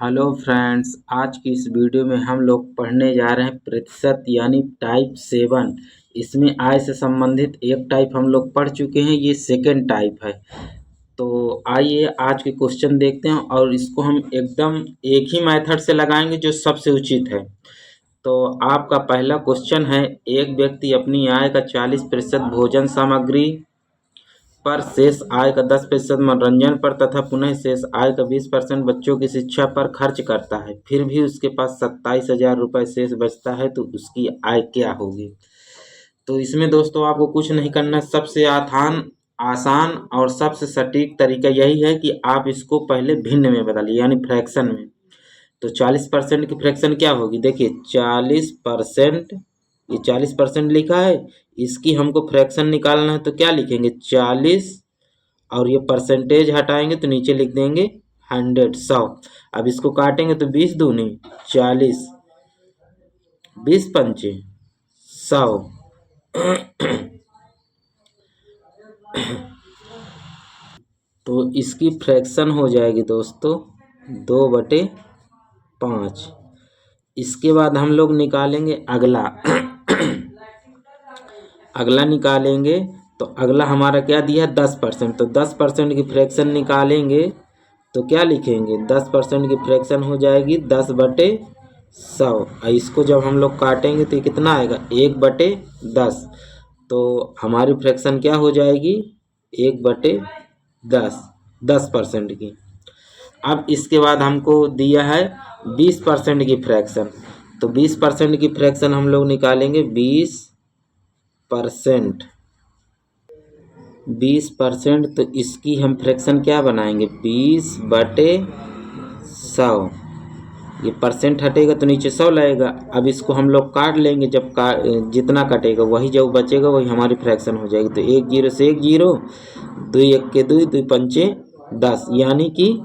Hello friends, आज की इस वीडियो में हम लोग पढ़ने जा रहे हैं प्रतिशत यानी टाइप 7। इसमें आय से संबंधित एक टाइप हम लोग पढ़ चुके हैं, ये सेकेंड टाइप है। तो आइए आज के क्वेश्चन देखते हैं और इसको हम एकदम एक ही मेथड से लगाएंगे जो सबसे उचित है। तो आपका पहला क्वेश्चन है, एक व्यक्ति अपनी आय का 40% भोजन सामग्री पर, शेष आय का 10% मनोरंजन पर तथा पुनः शेष आय का 20% बच्चों की शिक्षा पर खर्च करता है। फिर भी उसके पास 27,000 रुपये शेष बचता है, तो उसकी आय क्या होगी। तो इसमें दोस्तों आपको कुछ नहीं करना, सबसे आसान और सबसे सटीक तरीका यही है कि आप इसको पहले भिन्न में बदलिए यानी फ्रैक्शन में। तो 40% की फ्रैक्शन क्या होगी, देखिए 40%, ये 40% लिखा है, इसकी हमको फ्रैक्शन निकालना है। तो क्या लिखेंगे 40 और ये परसेंटेज हटाएंगे तो नीचे लिख देंगे 100, 100। अब इसको काटेंगे तो 20 दूनी 40, 20 पंचे 100। तो इसकी फ्रैक्शन हो जाएगी दोस्तों 2/5। इसके बाद हम लोग निकालेंगे अगला। अगला निकालेंगे तो अगला हमारा क्या दिया है 10%। तो 10% की फ्रैक्शन निकालेंगे तो क्या लिखेंगे, 10% की फ्रैक्शन हो जाएगी 10/100। और इसको जब हम लोग काटेंगे तो ये कितना आएगा 1/10। तो हमारी फ्रैक्शन क्या हो जाएगी 1/10, 10% की। अब इसके बाद हमको दिया है 20% की फ्रैक्शन। तो 20% की फ्रैक्शन हम लोग निकालेंगे 20%। तो इसकी हम फ्रैक्शन क्या बनाएंगे 20/100। ये परसेंट हटेगा तो नीचे 100 लगेगा। अब इसको हम लोग काट लेंगे, जब जितना कटेगा वही जो बचेगा वही हमारी फ्रैक्शन हो जाएगी। तो 1 0 से 1 0, 2 1 के 2, 2 पंचे 10, यानी कि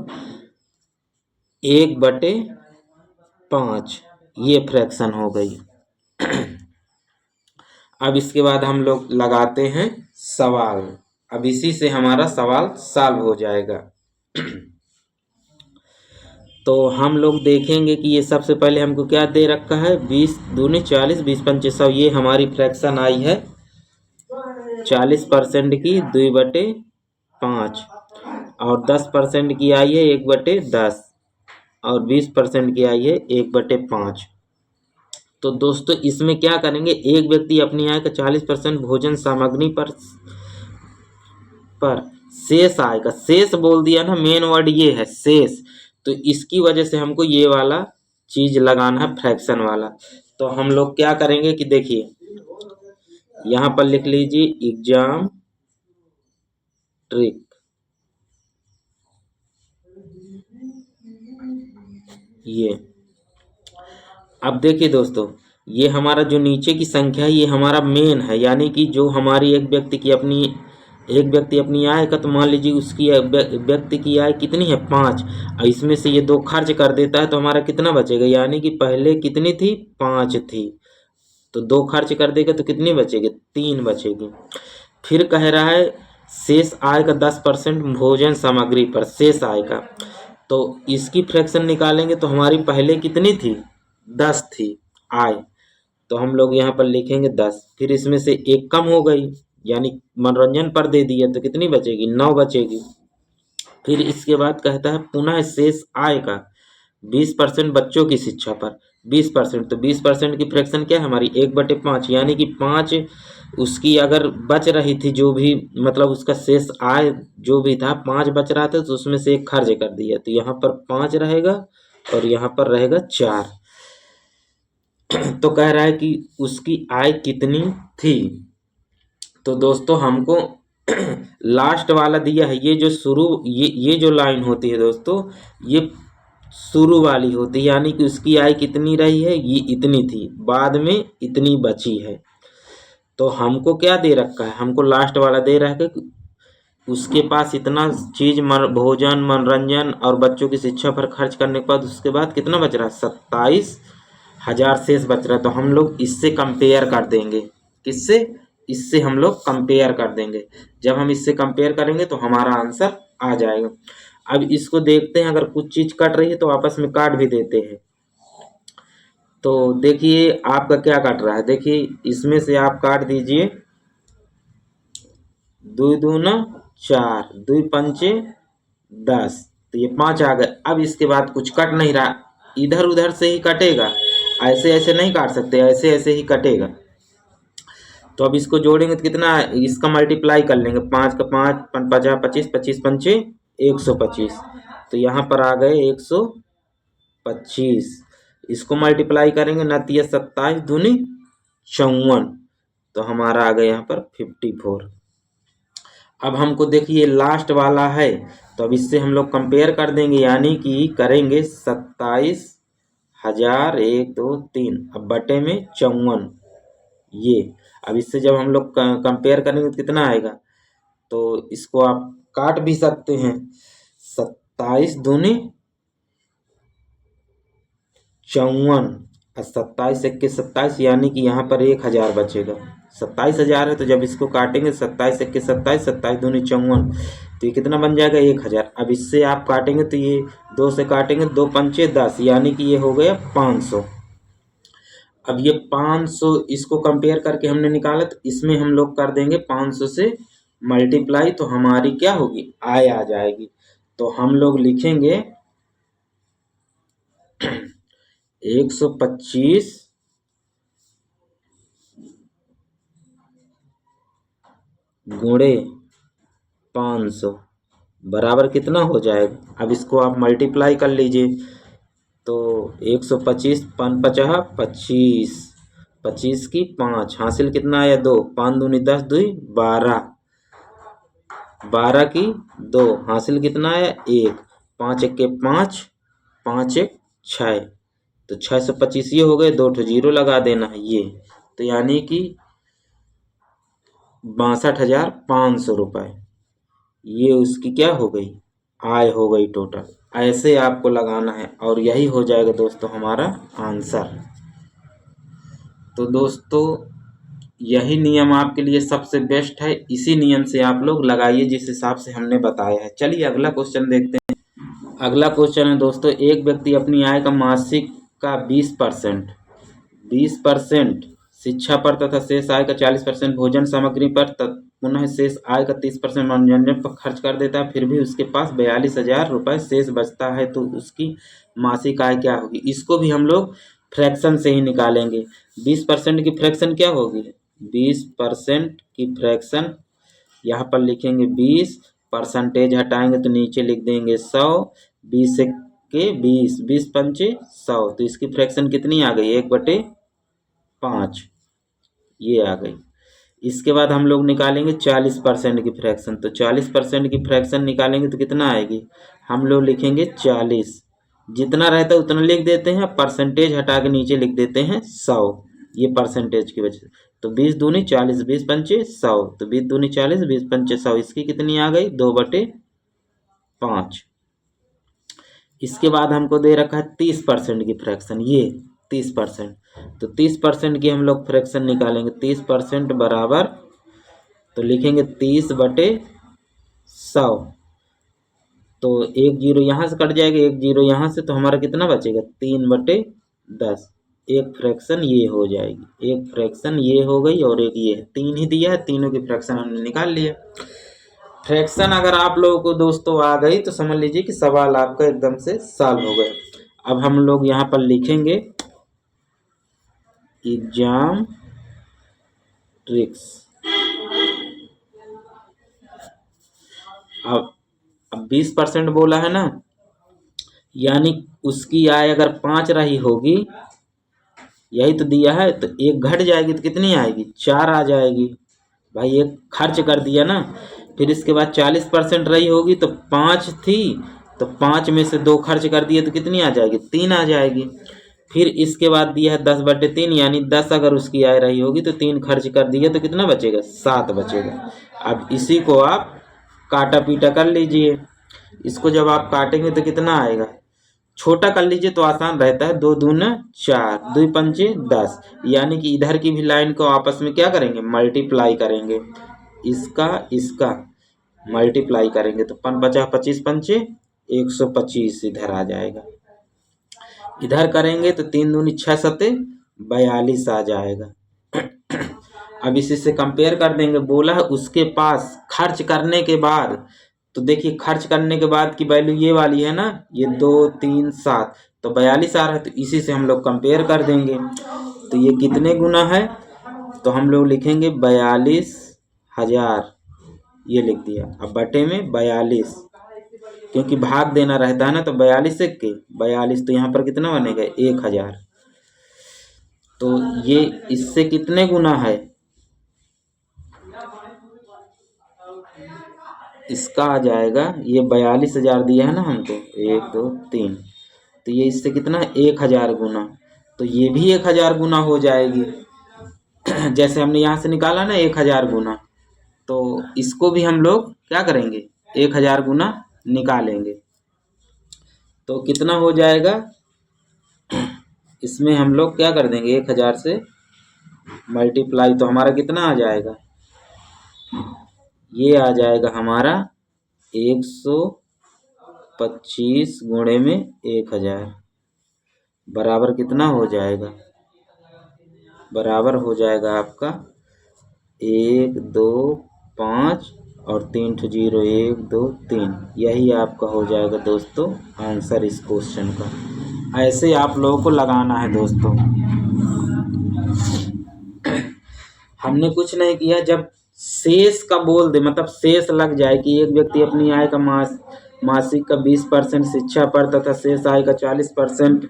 1/5 ये फ्रैक्शन हो गई। अब इसके बाद हम लोग लगाते हैं सवाल। अब इसी से हमारा सवाल सॉल्व हो जाएगा। तो हम लोग देखेंगे कि ये सबसे पहले हमको क्या दे रखा है 20 दूनी 40, 20 पंचे 100। ये हमारी फ्रैक्शन आई है 40% की 2/5 और 10% की आई है 1/10 और 20% की आई है 1/5। तो दोस्तों इसमें क्या करेंगे, एक व्यक्ति अपनी आय का 40% भोजन सामग्री पर शेष आय का, शेष बोल दिया ना, मेन वर्ड ये है शेष। तो इसकी वजह से हमको ये वाला चीज लगाना है फ्रैक्शन वाला। तो हम लोग क्या करेंगे कि देखिए यहाँ पर लिख लीजिए एग्जाम ट्रिक। ये अब देखिए दोस्तों, ये हमारा जो नीचे की संख्या है ये हमारा मेन है, यानी कि जो हमारी एक व्यक्ति अपनी आय का, तो मान लीजिए उसकी व्यक्ति की आय कितनी है 5, और इसमें से ये 2 खर्च कर देता है तो हमारा कितना बचेगा, यानी कि पहले कितनी थी 5 थी, तो 2 खर्च कर देगा तो कितनी बचेगी 3 बचेगी। फिर कह रहा है शेष आय का 10% भोजन सामग्री पर, शेष आय का। तो इसकी फ्रैक्शन निकालेंगे तो हमारी पहले कितनी थी 10 थी आय, तो हम लोग यहाँ पर लिखेंगे 10। फिर इसमें से 1 कम हो गई, यानी मनोरंजन पर दे दिया तो कितनी बचेगी 9 बचेगी। फिर इसके बाद कहता है पुनः शेष आय का 20% बच्चों की शिक्षा पर 20%। तो 20% की फ्रैक्शन क्या है हमारी 1/5, यानी कि 5 उसकी अगर बच रही थी, जो भी मतलब उसका शेष आय जो भी था 5 बच रहा था, तो उसमें से 1 खर्च कर दिया, तो यहाँ पर 5 रहेगा और यहाँ पर रहेगा 4। तो कह रहा है कि उसकी आय कितनी थी। तो दोस्तों हमको लास्ट वाला दिया है, ये जो ये जो लाइन होती है दोस्तों, ये शुरू वाली होती है, यानी कि उसकी आय कितनी रही है ये इतनी थी, बाद में इतनी बची है। तो हमको क्या दे रखा है, हमको लास्ट वाला दे रहा है कि उसके पास इतना चीज भोजन मनोरंजन और बच्चों की शिक्षा पर खर्च करने के बाद उसके बाद कितना बच रहा है 27,000 शेष बच रहा है। तो हम लोग इससे कंपेयर कर देंगे, किससे, इससे हम लोग कंपेयर कर देंगे। जब हम इससे कंपेयर करेंगे तो हमारा आंसर आ जाएगा। अब इसको देखते हैं, अगर कुछ चीज कट रही है तो आपस में काट भी देते हैं। तो देखिए आपका क्या कट रहा है, देखिए इसमें से आप काट दीजिए 2 दूना 4, 2 पंचे 10, तो ये 5 आ गए। अब इसके बाद कुछ कट नहीं रहा, इधर उधर से ही कटेगा, ऐसे ऐसे नहीं काट सकते, ऐसे ऐसे ही कटेगा। तो अब इसको जोड़ेंगे तो कितना, इसका मल्टीप्लाई कर लेंगे, 5 का 5, 5 25, 25 पंचे 125, तो यहाँ पर आ गए 125। इसको मल्टीप्लाई करेंगे, 29 27 दूनी 54, तो हमारा आ गया यहाँ पर 54। अब हमको देखिए लास्ट वाला है, तो अब इससे हम लोग कंपेयर कर देंगे, यानी कि करेंगे 27,000 1 2 3, अब बटे में 54 ये। अब इससे जब हम लोग कंपेयर करेंगे तो कितना आएगा, तो इसको आप काट भी सकते हैं, 27 दूनी 54 और 27 1 27, यानी कि यहाँ पर 1,000 बचेगा। 27,000 है, तो जब इसको काटेंगे 27 1 27, 27 दूनी 54, तो ये कितना बन जाएगा 1,000। अब इससे आप काटेंगे तो ये 2 से काटेंगे, 2 पंचे 10, यानी कि ये हो गया 500। अब ये 500 इसको कंपेयर करके हमने निकाला, तो इसमें हम लोग कर देंगे 500 से मल्टीप्लाई, तो हमारी क्या होगी, आय आ जाएगी। तो हम लोग लिखेंगे 125 गुणे 500 बराबर कितना हो जाएगा। अब इसको आप मल्टीप्लाई कर लीजिए, तो 125 5 50 25, 25 की 5 हासिल कितना आया 2, 5 दूनी 10 2 12, 12 की 2 हासिल कितना आया 1, 5 1 के 5, 5 1 6, तो 625 ये हो गए, 2 ठो जीरो लगा देना है ये, तो यानी कि 62,500 रुपये ये उसकी क्या हो गई, आय हो गई टोटल। ऐसे आपको लगाना है और यही हो जाएगा दोस्तों हमारा आंसर। तो दोस्तों यही नियम आपके लिए सबसे बेस्ट है, इसी नियम से आप लोग लगाइए जिस हिसाब से हमने बताया है। चलिए अगला क्वेश्चन देखते हैं। अगला क्वेश्चन है दोस्तों, एक व्यक्ति अपनी आय का मासिक का 20% शिक्षा पर तथा शेष आय का 40% भोजन सामग्री पर पुनः शेष आय का 30% मनोरंजन पर खर्च कर देता है, फिर भी उसके पास 42,000 रुपये शेष बचता है, तो उसकी मासिक आय क्या होगी। इसको भी हम लोग फ्रैक्शन से ही निकालेंगे। 20% की फ्रैक्शन क्या होगी, 20% की फ्रैक्शन यहाँ पर लिखेंगे 20, परसेंटेज हटाएंगे तो नीचे लिख देंगे 100, 20 के 20, 20 पंचे 100, तो इसकी फ्रैक्शन कितनी आ गई 1/5 ये आ गई। इसके बाद हम लोग निकालेंगे 40% की फ्रैक्शन, तो 40% की फ्रैक्शन निकालेंगे तो कितना आएगी, हम लोग लिखेंगे 40, जितना रहता है उतना लिख देते हैं, परसेंटेज हटा के नीचे लिख देते हैं 100, ये परसेंटेज की वजह से। तो 20 दूनी 40, 20 पंचे 100, तो 20 दूनी 40, 20 पंचे 100, इसकी कितनी आ गई 2/5। इसके बाद हमको दे रखा है 30% की फ्रैक्शन, ये 30%, तो 30% की हम लोग फ्रैक्शन निकालेंगे। 30% बराबर, तो लिखेंगे 30/100, तो 1 जीरो यहाँ से कट जाएगा, 1 जीरो यहाँ से, तो हमारा कितना बचेगा 3/10। एक फ्रैक्शन ये हो जाएगी, एक फ्रैक्शन ये हो गई और एक ये, 3 ही दिया है, तीनों की फ्रैक्शन हमने निकाल लिया। फ्रैक्शन अगर आप लोगों को दोस्तों आ गई तो समझ लीजिए कि सवाल आपका एकदम से सॉल्व हो गया। अब हम लोग यहाँ पर लिखेंगे एग्जाम ट्रिक्स। अब 20% बोला है ना, यानी उसकी आय अगर 5 रही होगी, यही तो दिया है, तो 1 घट जाएगी तो कितनी आएगी 4 आ जाएगी। भाई 1 खर्च कर दिया ना, फिर इसके बाद 40% रही होगी तो 5 थी, तो 5 में से 2 खर्च कर दिए तो कितनी आ जाएगी 3 आ जाएगी। फिर इसके बाद दिया है 10/3, यानी 10 अगर उसकी आय रही होगी तो 3 खर्च कर दिए तो कितना बचेगा 7 बचेगा। अब इसी को आप काटा पीटा कर लीजिए, इसको जब आप काटेंगे तो कितना आएगा, छोटा कर लीजिए तो आसान रहता है, 2 दूना 4, 2 पंचे 10, यानी कि इधर की भी लाइन को आपस में क्या करेंगे मल्टीप्लाई करेंगे, इसका इसका मल्टीप्लाई करेंगे तो 5 50 25 पंचे 125 इधर आ जाएगा। इधर करेंगे तो 3 दूनी 6 सते 42 आ जाएगा। अब इसी से कंपेयर कर देंगे। बोला है उसके पास खर्च करने के बाद, तो देखिए खर्च करने के बाद की वैल्यू ये वाली है ना, ये 2 3 7, तो 42 आ रहा है, तो इसी से हम लोग कंपेयर कर देंगे। तो ये कितने गुना है, तो हम लोग लिखेंगे 42,000, ये लिख दिया। अब बटे में 42, क्योंकि भाग देना रहता है ना, तो 42 से के 42, तो यहाँ पर कितना बनेगा 1,000। तो ये इससे कितने गुना है, इसका आ जाएगा, ये 42,000 दिया है ना हमको, 1 2 3, तो ये इससे कितना 1,000 गुना, तो ये भी 1,000 गुना हो जाएगी। जैसे हमने यहाँ से निकाला ना 1,000 गुना, तो इसको भी हम लोग क्या करेंगे 1,000 गुना निकालेंगे। तो कितना हो जाएगा, इसमें हम लोग क्या कर देंगे 1,000 से मल्टीप्लाई, तो हमारा कितना आ जाएगा, ये आ जाएगा हमारा 125 गुणे में 1,000 बराबर कितना हो जाएगा, बराबर हो जाएगा आपका 1 2 5 और 3 ठो 0, 1 2 3, यही आपका हो जाएगा दोस्तों आंसर इस क्वेश्चन का। ऐसे आप लोगों को लगाना है दोस्तों। हमने कुछ नहीं किया, जब शेष का बोल दे, मतलब शेष लग जाए कि एक व्यक्ति अपनी आय का मासिक का 20% शिक्षा पर तथा शेष आय का 40%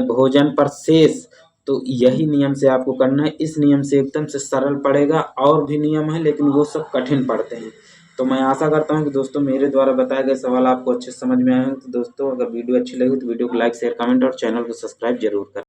भोजन पर शेष, तो यही नियम से आपको करना है। इस नियम से एकदम से सरल पड़ेगा, और भी नियम है लेकिन वो सब कठिन पड़ते हैं। तो मैं आशा करता हूं कि दोस्तों मेरे द्वारा बताए गए सवाल आपको अच्छे समझ में आए हों। तो दोस्तों अगर वीडियो अच्छी लगी तो वीडियो को लाइक शेयर कमेंट और चैनल को सब्सक्राइब जरूर करें।